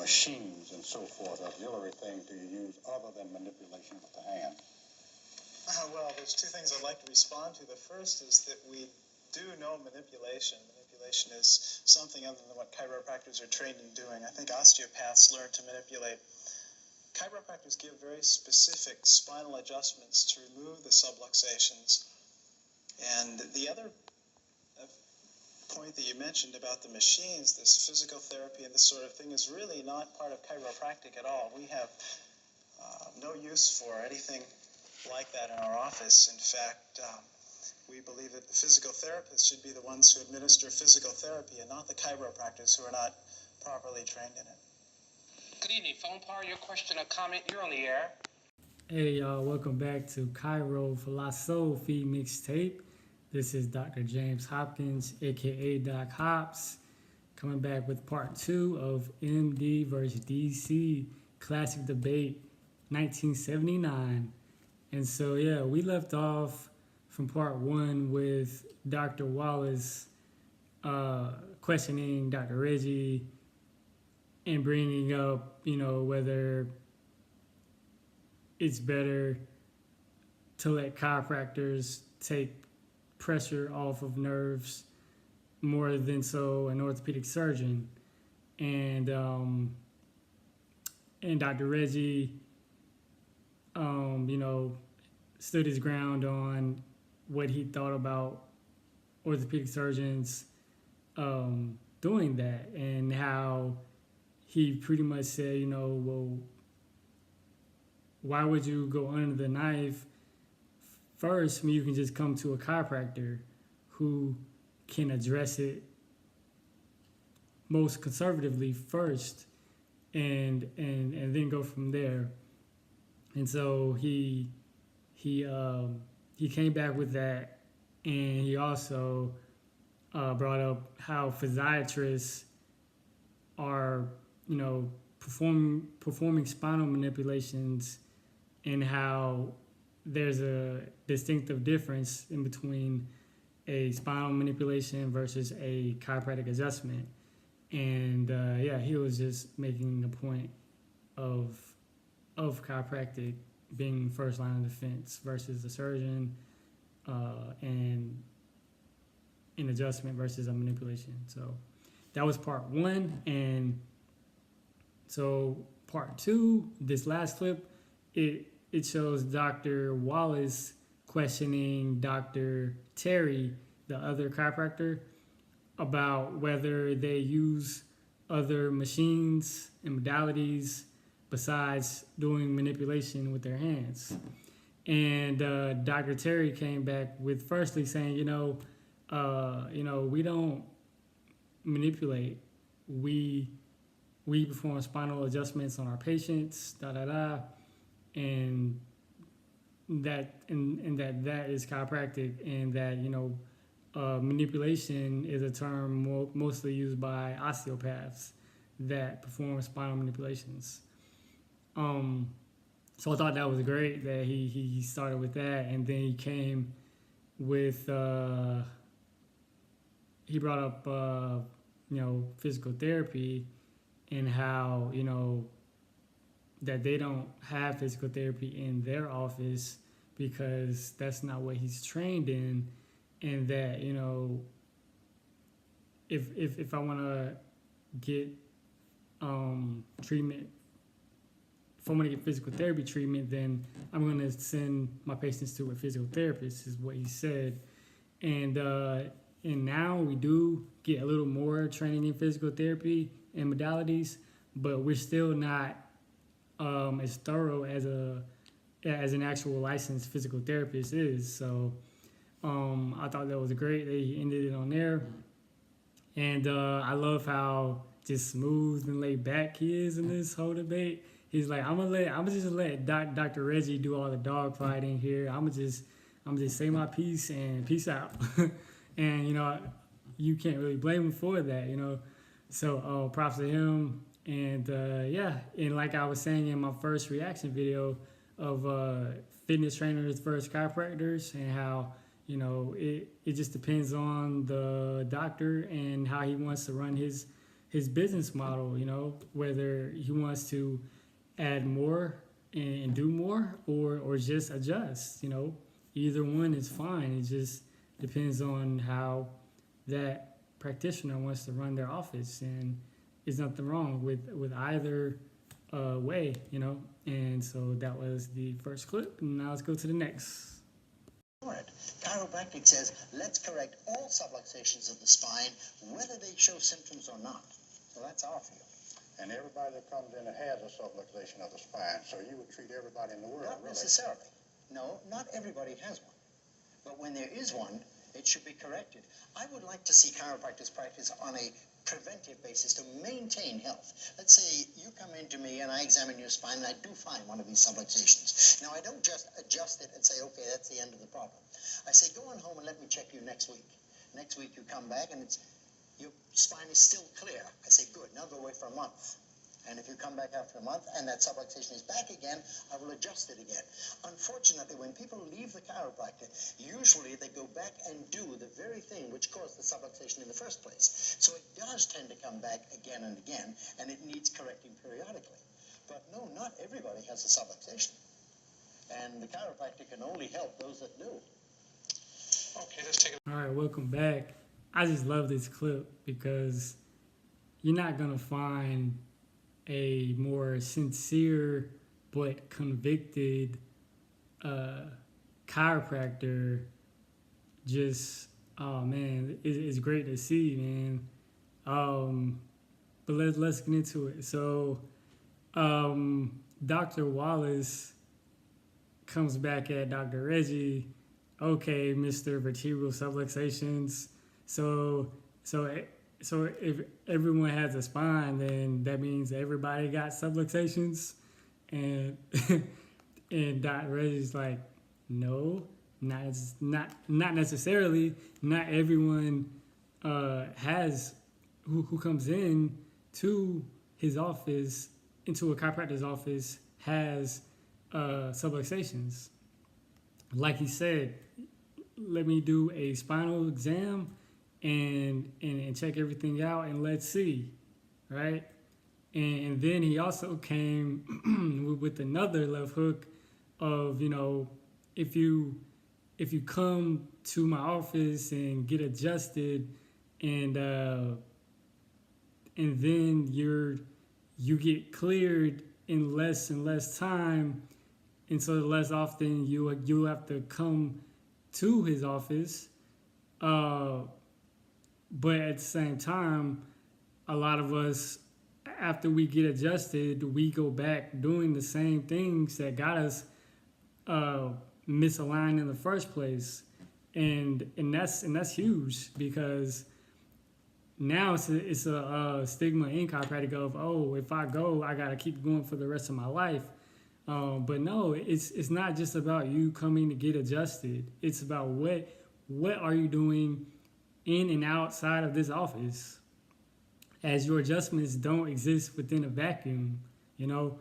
machines and so forth, auxiliary things, do you use other than manipulation with the hand? Well, there's two things I'd like to respond to. The first is that we do know manipulation. Manipulation is something other than what chiropractors are trained in doing. I think osteopaths learn to manipulate. Chiropractors give very specific spinal adjustments to remove the subluxations. And the other point that you mentioned about the machines, this physical therapy and this sort of thing, is really not part of chiropractic at all. We have no use for anything like that in our office. In fact, we believe that the physical therapists should be the ones who administer physical therapy and not the chiropractors who are not properly trained in it. Good evening. Phone par, your question or comment, you're on the air. Hey y'all, welcome back to Chiropractic mixtape. This is Dr. James Hopkins, aka Doc Hops, coming back with part 2 of MD versus DC Classic Debate 1979. And so, yeah, we left off from part 1 with Dr. Wallace questioning Dr. Reggie and bringing up, whether it's better to let chiropractors take pressure off of nerves more than so an orthopedic surgeon. And Dr. Reggie, stood his ground on what he thought about orthopedic surgeons doing that, and how he pretty much said, well, why would you go under the knife first when you can just come to a chiropractor who can address it most conservatively first and then go from there. And so he came back with that, and he also brought up how physiatrists are, performing spinal manipulations, and how there's a distinctive difference in between a spinal manipulation versus a chiropractic adjustment. And he was just making the point of chiropractic being first line of defense versus the surgeon, and an adjustment versus a manipulation. So that was part 1. And so part 2, this last clip, it shows Dr. Wallace questioning Dr. Terry, the other chiropractor, about whether they use other machines and modalities besides doing manipulation with their hands. And Dr. Terry came back with firstly saying, we don't manipulate. We perform spinal adjustments on our patients, and that is chiropractic, and that manipulation is a term mostly used by osteopaths that perform spinal manipulations. So I thought that was great that he started with that, and then he came with he brought up physical therapy, and how that they don't have physical therapy in their office because that's not what he's trained in, and that if I want to get treatment, if I want to get physical therapy treatment, then I'm going to send my patients to a physical therapist, is what he said. And now we do get a little more training in physical therapy and modalities, but we're still not as thorough as an actual licensed physical therapist is. So I thought that was great that he ended it on there. And I love how just smooth and laid back he is in this whole debate. He's like, I'm gonna just let Dr. Reggie do all the dog fighting here. I'm gonna just say my piece and peace out. And you can't really blame him for that, So props to him. And and like I was saying in my first reaction video of fitness trainers versus chiropractors, and how it just depends on the doctor and how he wants to run his his business model, you know, whether he wants to add more and do more or just adjust, you know. Either one is fine. It just depends on how that practitioner wants to run their office, and there's nothing wrong with either way, you know. And so that was the first clip, and now let's go to the next. Chiropractic says, let's correct all subluxations of the spine, whether they show symptoms or not. So that's our field. And everybody that comes in has a subluxation of the spine, so you would treat everybody in the world, Not really. necessarily. No, not everybody has one. But when there is one, it should be corrected. I would like to see chiropractors practice on a preventive basis to maintain health. Let's say you come into me and I examine your spine and I do find one of these subluxations. Now, I don't just adjust it and say, okay, that's the end of the problem. I say, go on home and let me check you next week. Next week you come back and your spine is still clear. I say, good, now go away for a month. And if you come back after a month and that subluxation is back again, I will adjust it again. Unfortunately, when people leave the chiropractor, usually they go back and do the very thing which caused the subluxation in the first place. So it does tend to come back again and again, and it needs correcting periodically. But no, not everybody has a subluxation. And the chiropractor can only help those that do. Okay, let's take it. All right, welcome back. I just love this clip because you're not gonna find a more sincere but convicted chiropractor. Just, oh man, it's great to see, man. But let's get into it. So Dr. Wallace comes back at Dr. Reggie. Okay, Mr. Vertebral subluxations. So if everyone has a spine, then that means everybody got subluxations, and and Dr. Reggie's like, no, not necessarily. Not everyone has who comes in to his office, into a chiropractor's office, has subluxations. Like he said, let me do a spinal exam and check everything out and let's see, right? And then he also came with another left hook of, you know, if you come to my office and get adjusted and then you get cleared in less and less time, and so less often you have to come to his office. But at the same time, a lot of us, after we get adjusted, we go back doing the same things that got us misaligned in the first place, and that's huge, because now it's a stigma in chiropractic of, oh, if I go, I gotta keep going for the rest of my life. But no, it's not just about you coming to get adjusted. It's about what are you doing in and outside of this office, as your adjustments don't exist within a vacuum, you know.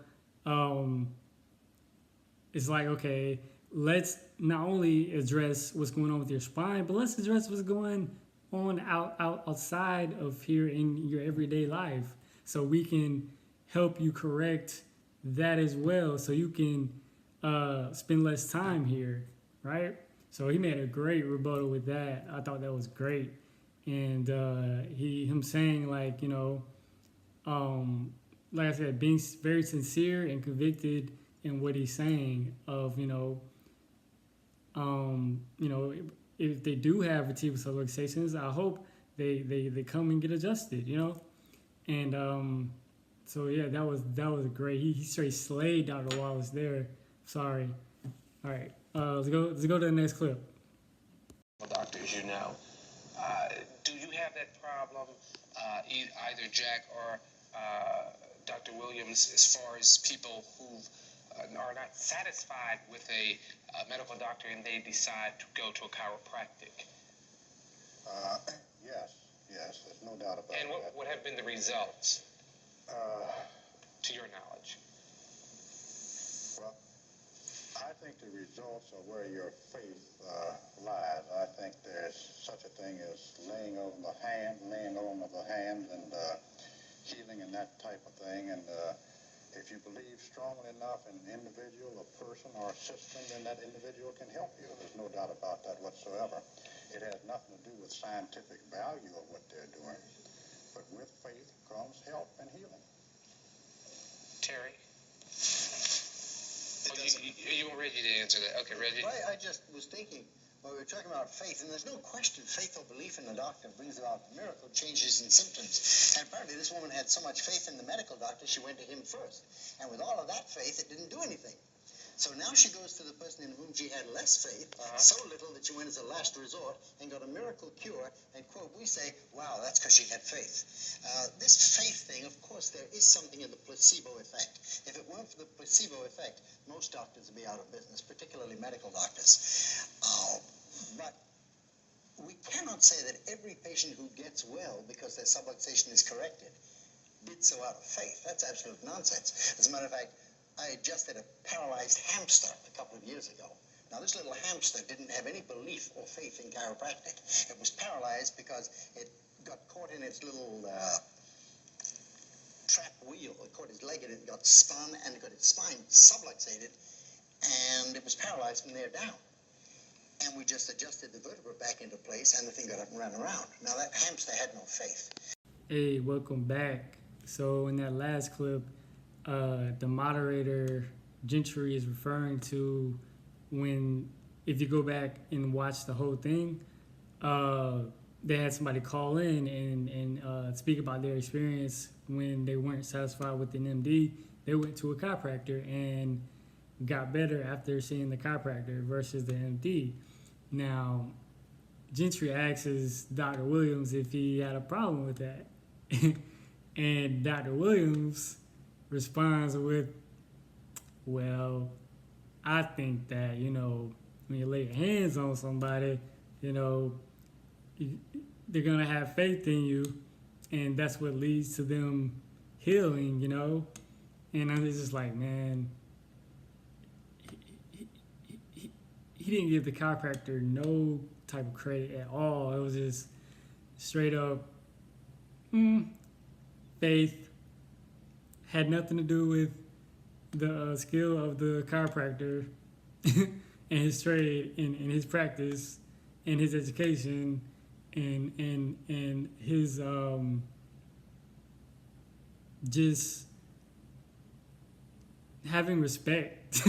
It's like, okay, let's not only address what's going on with your spine, but let's address what's going on outside of here in your everyday life, so we can help you correct that as well, so you can spend less time here, right? So he made a great rebuttal with that. I thought that was great. And him saying, like, you know, like I said, being very sincere and convicted in what he's saying of, you know, if they do have vertebral subluxations, I hope they come and get adjusted, you know. And so yeah, that was great. He straight slayed Dr. Wallace there. Sorry. All right, let's go to the next clip. Doctor, as you know, do you have that problem, either Jack or Dr. Williams, as far as people who are not satisfied with a medical doctor and they decide to go to a chiropractic? Yes, there's no doubt about and that. what have been the results, to your knowledge? Well, I think the results are where your faith lies. I think there's such a thing as laying on of the hands, and healing and that type of thing. And if you believe strongly enough in an individual, a person, or a system, then that individual can help you. There's no doubt about that whatsoever. It has nothing to do with scientific value of what they're doing. But with faith comes help and healing. Terry? You were ready to answer that. Okay, Reggie. Well, I just was thinking, when we were talking about faith, and there's no question faith or belief in the doctor brings about miracle changes in symptoms. And apparently this woman had so much faith in the medical doctor, she went to him first. And with all of that faith, it didn't do anything. So now she goes to the person in whom she had less faith, so little that she went as a last resort and got a miracle cure. And, quote, we say, wow, that's because she had faith. This faith thing, of course, there is something in the placebo effect. If it weren't for the placebo effect, most doctors would be out of business, particularly medical doctors. But we cannot say that every patient who gets well because their subluxation is corrected did so out of faith. That's absolute nonsense. As a matter of fact, I adjusted a paralyzed hamster a couple of years ago. Now, this little hamster didn't have any belief or faith in chiropractic. It was paralyzed because it got caught in its little trap wheel. It caught his leg and it got spun and it got its spine subluxated, and it was paralyzed from there down. And we just adjusted the vertebra back into place, and the thing got up and ran around. Now, that hamster had no faith. Hey, welcome back. So in that last clip, the moderator, Gentry, is referring to when, if you go back and watch the whole thing, they had somebody call in and speak about their experience when they weren't satisfied with an MD. They went to a chiropractor and got better after seeing the chiropractor versus the MD. Now, Gentry asks Dr. Williams if he had a problem with that. And Dr. Williams responds with, well, I think that, when you lay your hands on somebody, they're going to have faith in you, and that's what leads to them healing, And I'm just like, man, he didn't give the chiropractor no type of credit at all. It was just straight up faith. Had nothing to do with the skill of the chiropractor and his trade and his practice and his education and his just having respect.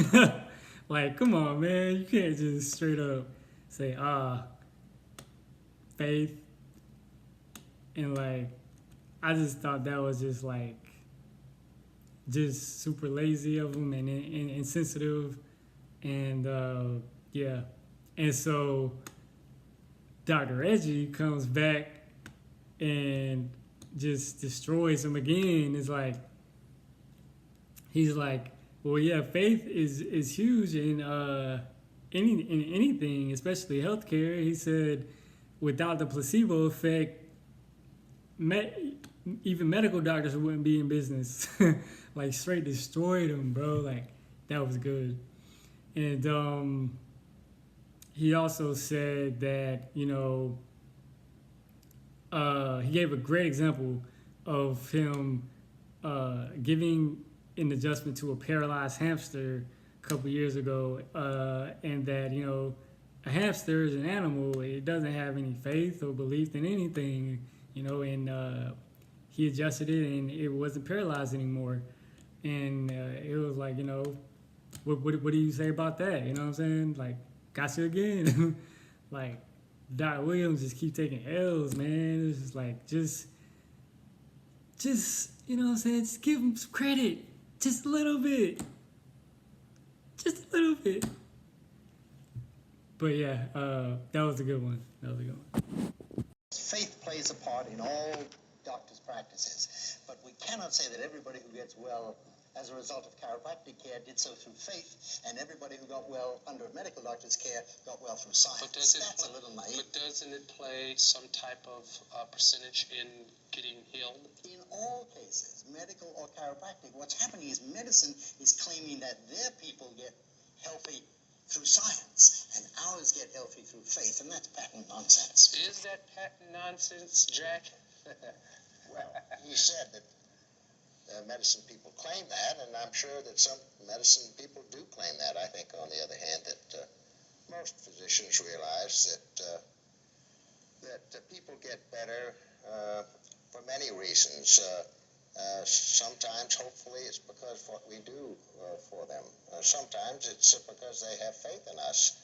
Like, come on, man, you can't just straight up say faith. And like, I just thought that was just like just super lazy of him and insensitive. And yeah. And so Dr. Reggie comes back and just destroys him again. It's like, he's like, well, yeah, faith is huge in anything, especially healthcare. He said, without the placebo effect, even medical doctors wouldn't be in business. Like, straight destroyed him, bro. Like, that was good. And he also said that, he gave a great example of him giving an adjustment to a paralyzed hamster a couple years ago, and that, a hamster is an animal. It doesn't have any faith or belief in anything, and he adjusted it and it wasn't paralyzed anymore. And it was like, what do you say about that? You know what I'm saying? Like, got you again. Like, Dr. Williams just keep taking L's, man. It's just like, just, you know what I'm saying? Just give him some credit. Just a little bit. Just a little bit. But yeah, that was a good one. Faith plays a part in all doctors' practices, but we cannot say that everybody who gets well as a result of chiropractic care did so through faith, and everybody who got well under a medical doctor's care got well through science. That's a little naive. But doesn't it play some type of percentage in getting healed? In all cases, medical or chiropractic, what's happening is medicine is claiming that their people get healthy through science, and ours get healthy through faith, and that's patent nonsense. Is that patent nonsense, Jack? Well, he said that medicine people claim that, and I'm sure that some medicine people do claim that. I think, on the other hand, that most physicians realize that people get better for many reasons. Sometimes, hopefully, it's because of what we do for them. Sometimes it's because they have faith in us,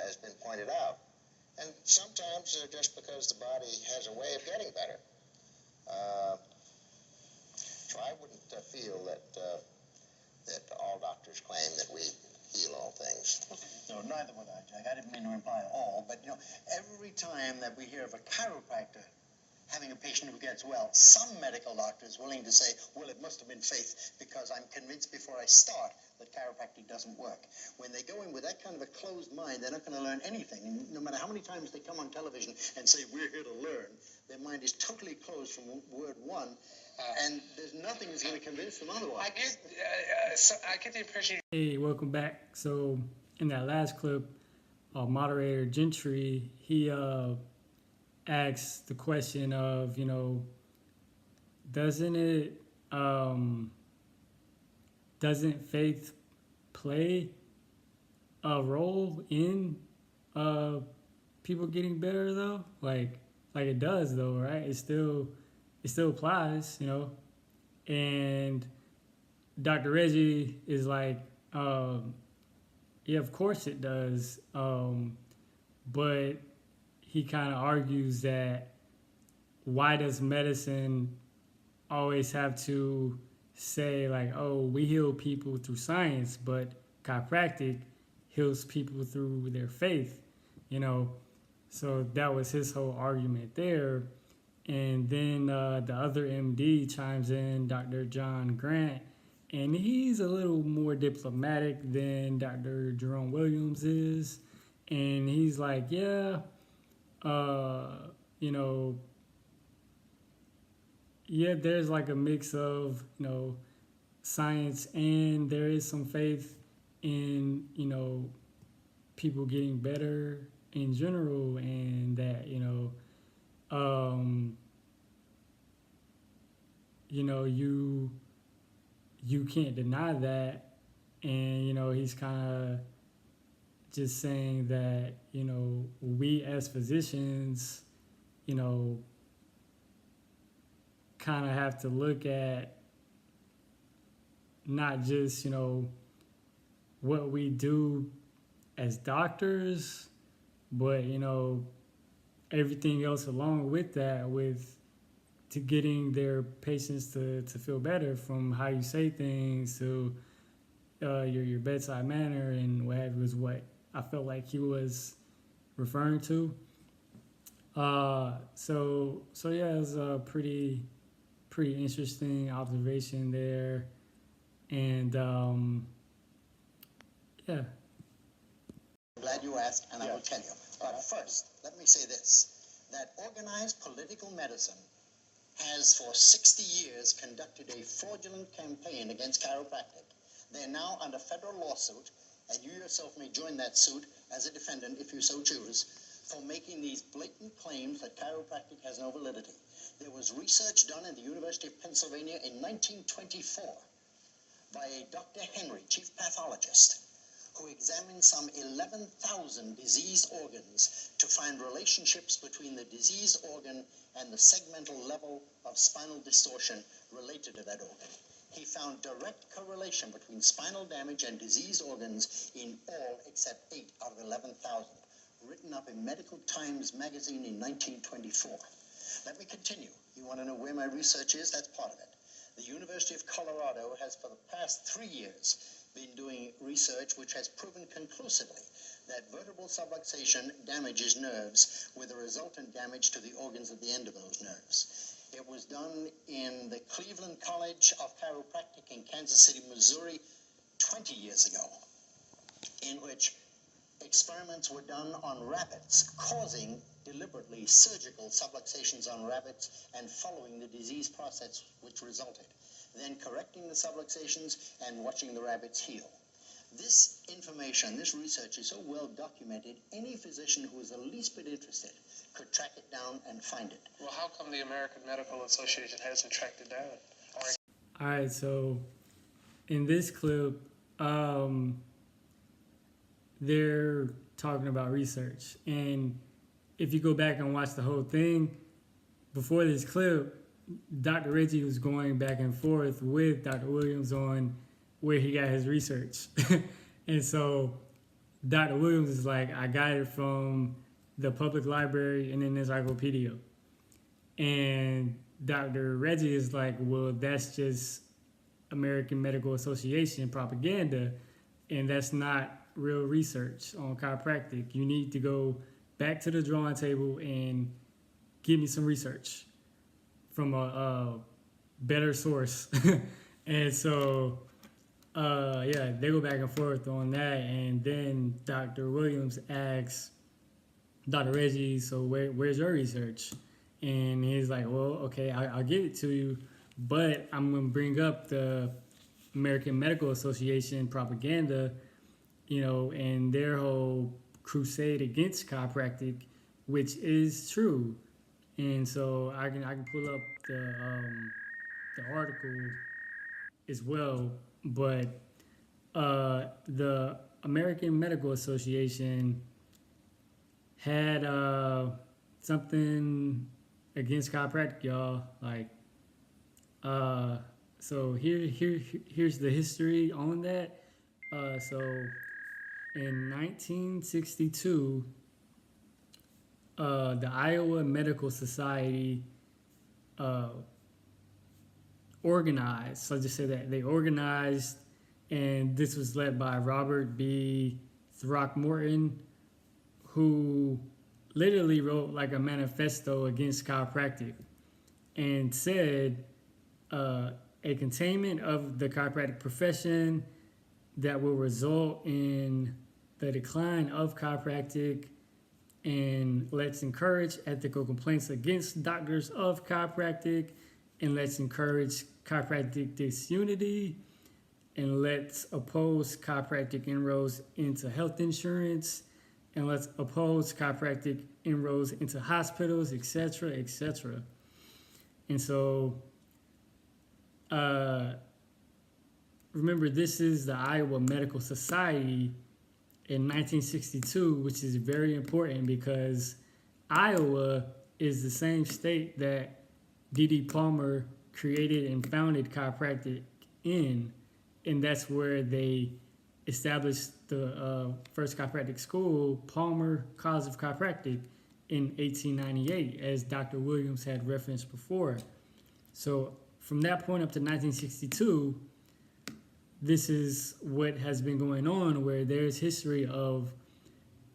has been pointed out. And sometimes just because the body has a way of getting better. So I wouldn't feel that all doctors claim that we heal all things. No, neither would I, Jack. I didn't mean to imply all, but every time that we hear of a chiropractor having a patient who gets well, some medical doctor is willing to say, well, it must have been faith because I'm convinced before I start that chiropractic doesn't work. When they go in with that kind of a closed mind, they're not going to learn anything. And no matter how many times they come on television and say, we're here to learn, their mind is totally closed from word one, and there's nothing that's going to convince them otherwise. I get the impression. Hey, welcome back. So in that last clip, moderator Gentry, he asked the question of, doesn't faith play a role in people getting better though? Like it does though, right? It still applies, And Dr. Reggie is like, yeah, of course it does. But he kind of argues that why does medicine always have to say like, oh, we heal people through science, but chiropractic heals people through their faith, So that was his whole argument there. And then the other MD chimes in, Dr. John Grant, and he's a little more diplomatic than Dr. Jerome Williams is. And he's like, yeah, there's like a mix of, science and there is some faith in, people getting better in general, and that, you can't deny that. And, he's kind of just saying that, we as physicians, kind of have to look at not just, what we do as doctors, but, everything else along with that, to getting their patients to feel better, from how you say things to your bedside manner and what have you, is what I felt like he was referring to. So yeah, it was a pretty interesting observation there, and yeah. I'm glad you asked, and I will tell you. But first, let me say this, that organized political medicine has for 60 years conducted a fraudulent campaign against chiropractic. They're now under federal lawsuit, and you yourself may join that suit as a defendant if you so choose, for making these blatant claims that chiropractic has no validity. There was research done at the University of Pennsylvania in 1924 by a Dr. Henry, chief pathologist, who examined some 11,000 diseased organs to find relationships between the diseased organ and the segmental level of spinal distortion related to that organ. He found direct correlation between spinal damage and diseased organs in all except 8 out of 11,000, written up in Medical Times magazine in 1924. Let me continue. You want to know where my research is? That's part of it. The University of Colorado has for the past 3 years been doing research which has proven conclusively that vertebral subluxation damages nerves with a resultant damage to the organs at the end of those nerves. It was done in the Cleveland College of Chiropractic in Kansas City, Missouri, 20 years ago, in which experiments were done on rabbits, causing deliberately surgical subluxations on rabbits and following the disease process which resulted, then correcting the subluxations and watching the rabbits heal. This information, this research is so well documented, any physician who is the least bit interested could track it down and find it. Well, how come the American Medical Association hasn't tracked it down? All right, so in this clip, they're talking about research. And if you go back and watch the whole thing, before this clip, Dr. Reggie was going back and forth with Dr. Williams on where he got his research. And so Dr. Williams is like, I got it from the public library and in the encyclopedia. And Dr. Reggie is like, well, that's just American Medical Association propaganda, and that's not real research on chiropractic. You need to go back to the drawing table and give me some research from a better source. And so, yeah, they go back and forth on that. And then Dr. Williams asks Dr. Reggie, so where's your research? And he's like, well, okay, I'll give it to you, but I'm going to bring up the American Medical Association propaganda, and their whole crusade against chiropractic, which is true. And so I can pull up the article as well, but the American Medical Association had something against chiropractic, y'all. Like, so here's the history on that. So in 1962, the Iowa Medical Society organized. So I'll just say that they organized, and this was led by Robert B. Throckmorton, who literally wrote like a manifesto against chiropractic and said a containment of the chiropractic profession that will result in the decline of chiropractic, and let's encourage ethical complaints against doctors of chiropractic, and let's encourage chiropractic disunity, and let's oppose chiropractic inroads into health insurance, and let's oppose chiropractic inroads into hospitals, etc., etc. And so, remember, this is the Iowa Medical Society in 1962, which is very important because Iowa is the same state that D.D. Palmer created and founded chiropractic in, and that's where they established the first chiropractic school, Palmer College of Chiropractic, in 1898, as Dr. Williams had referenced before. So from that point up to 1962, this is what has been going on, where there's history of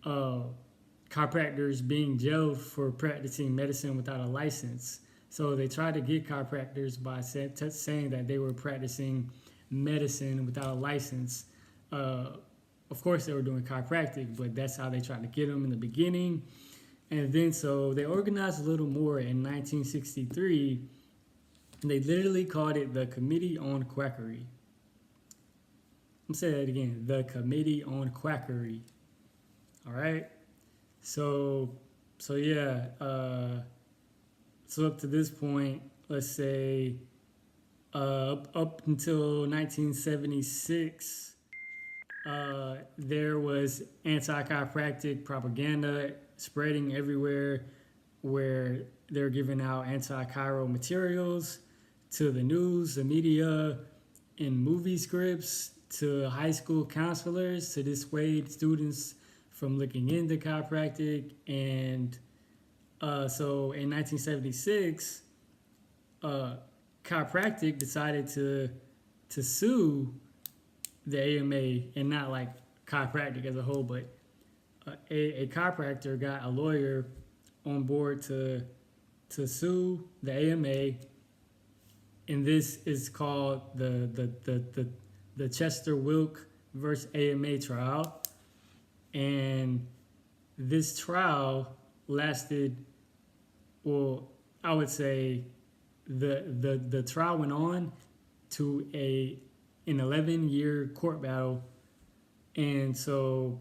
chiropractors being jailed for practicing medicine without a license. So they tried to get chiropractors by saying that they were practicing medicine without a license. Of course, they were doing chiropractic, but that's how they tried to get them in the beginning. And then so they organized a little more in 1963, and they literally called it the Committee on Quackery. I'm saying that again, the Committee on Quackery. All right. So yeah. So up to this point, let's say up until 1976, there was anti-chiropractic propaganda spreading everywhere, where they're giving out anti-chiro materials to the news, the media, in movie scripts, to high school counselors to dissuade students from looking into chiropractic. And so in 1976, chiropractic decided to sue the AMA, and not like chiropractic as a whole, but a chiropractor got a lawyer on board to sue the AMA, and this is called the Chester Wilk versus AMA trial. And this trial lasted, well, I would say the trial went on to an 11-year court battle. And so,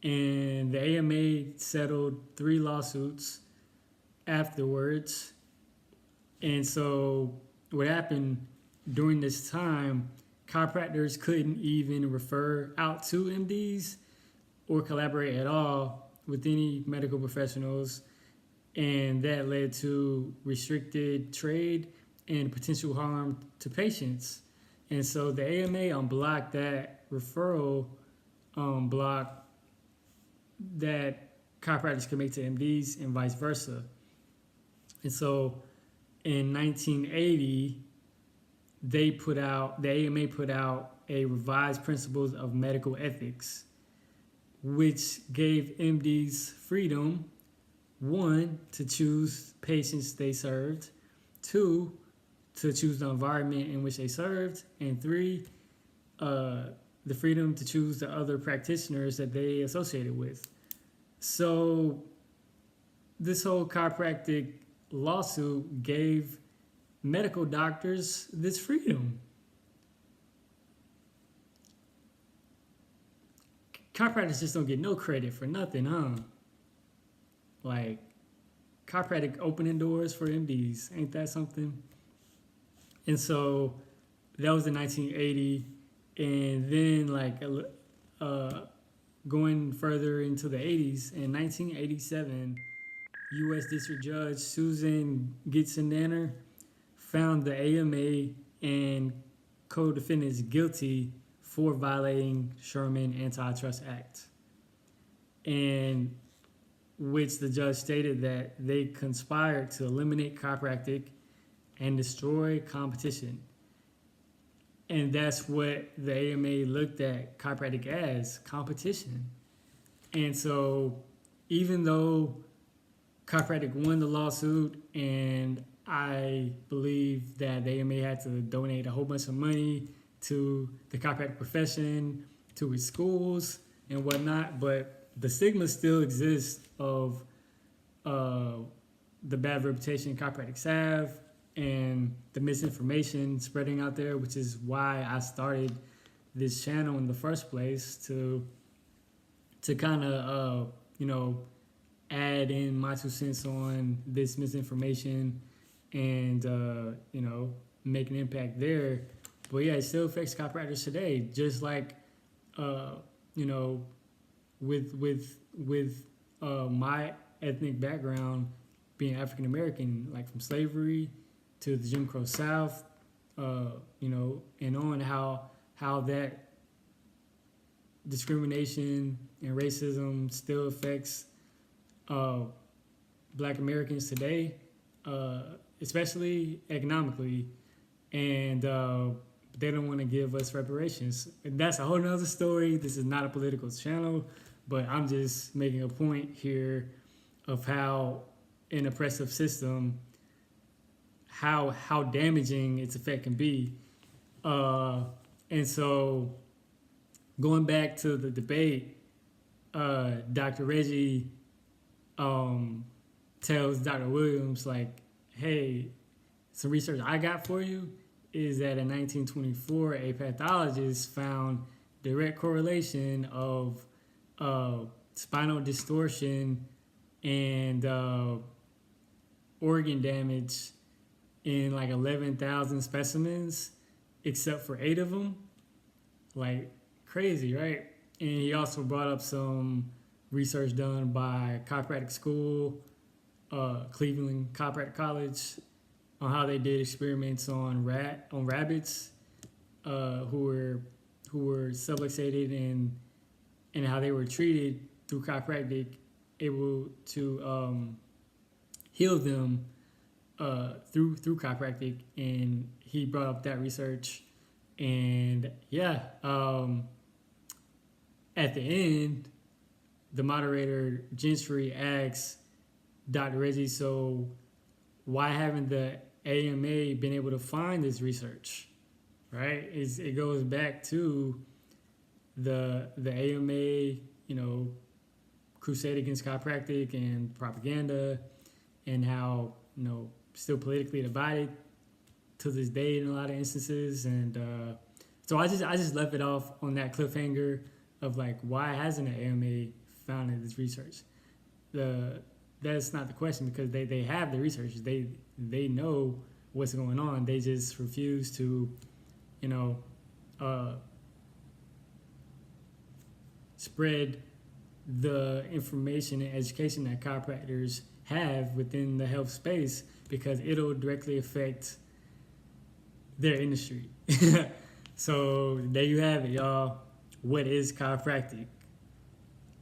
and the AMA settled 3 lawsuits afterwards. And so what happened during this time, chiropractors couldn't even refer out to MDs or collaborate at all with any medical professionals, and that led to restricted trade and potential harm to patients. And so the AMA unblocked that referral block that chiropractors can make to MDs and vice versa. And so in 1980, the AMA put out a revised principles of medical ethics, which gave MDs freedom, 1, to choose patients they served, 2, to choose the environment in which they served, and 3, the freedom to choose the other practitioners that they associated with. So this whole chiropractic lawsuit gave medical doctors this freedom. Chiropractors just don't get no credit for nothing, huh? Like, chiropractic opening doors for MDs, ain't that something? And so that was in 1980, and then going further into the 80s, in 1987, U.S. District Judge Susan Gitson-Nanner found the AMA and co-defendants guilty for violating Sherman Antitrust Act, and which the judge stated that they conspired to eliminate chiropractic and destroy competition. And that's what the AMA looked at chiropractic as, competition. And so even though chiropractic won the lawsuit, and I believe that the AMA had to donate a whole bunch of money to the chiropractic profession, to its schools and whatnot, but the stigma still exists of the bad reputation chiropractics have and the misinformation spreading out there, which is why I started this channel in the first place, to kind of add in my 2 cents on this misinformation and make an impact there. But yeah, it still affects chiropractors today, just like with my ethnic background being African American, like from slavery to the Jim Crow South, and on how that discrimination and racism still affects Black Americans today, especially economically, and they don't want to give us reparations. And that's a whole nother story. This is not a political channel, but I'm just making a point here of how an oppressive system, how damaging its effect can be. And so going back to the debate, Dr. Reggie tells Dr. Williams, like, hey, some research I got for you is that in 1924, a pathologist found direct correlation of spinal distortion and organ damage in like 11,000 specimens, except for 8 of them. Like, crazy, right? And he also brought up some research done by Chiropractic School, Cleveland Chiropractic College, on how they did experiments on rabbits who were subluxated and how they were treated through chiropractic, able to heal them through chiropractic. And he brought up that research. And yeah, at the end, the moderator Gentry asks Dr. Reggie, so why haven't the AMA been able to find this research? Right? It goes back to the AMA, crusade against chiropractic and propaganda, and how still politically divided to this day in a lot of instances. And so I just left it off on that cliffhanger of like, why hasn't the AMA found this research? That's not the question, because they have the research. They know what's going on. They just refuse to, spread the information and education that chiropractors have within the health space, because it'll directly affect their industry. So there you have it, y'all. What is chiropractic?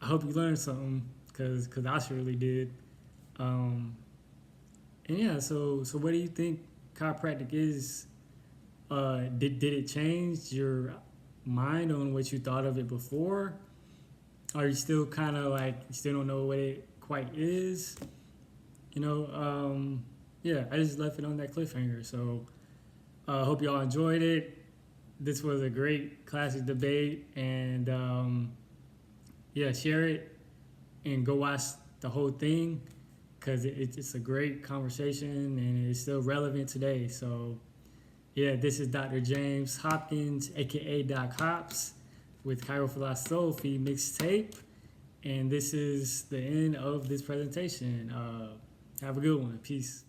I hope you learned something, because I surely did. And yeah, so what do you think chiropractic is? Did it change your mind on what you thought of it before? Are you still kind of like, you still don't know what it quite is? Yeah, I just left it on that cliffhanger. So I hope y'all enjoyed it. This was a great classic debate, and yeah, share it and go watch the whole thing, because it's a great conversation and it's still relevant today. So yeah, this is Dr. James Hopkins, aka Doc Hops, with Chiro Philosophy mixtape, and this is the end of this presentation. Have a good one. Peace.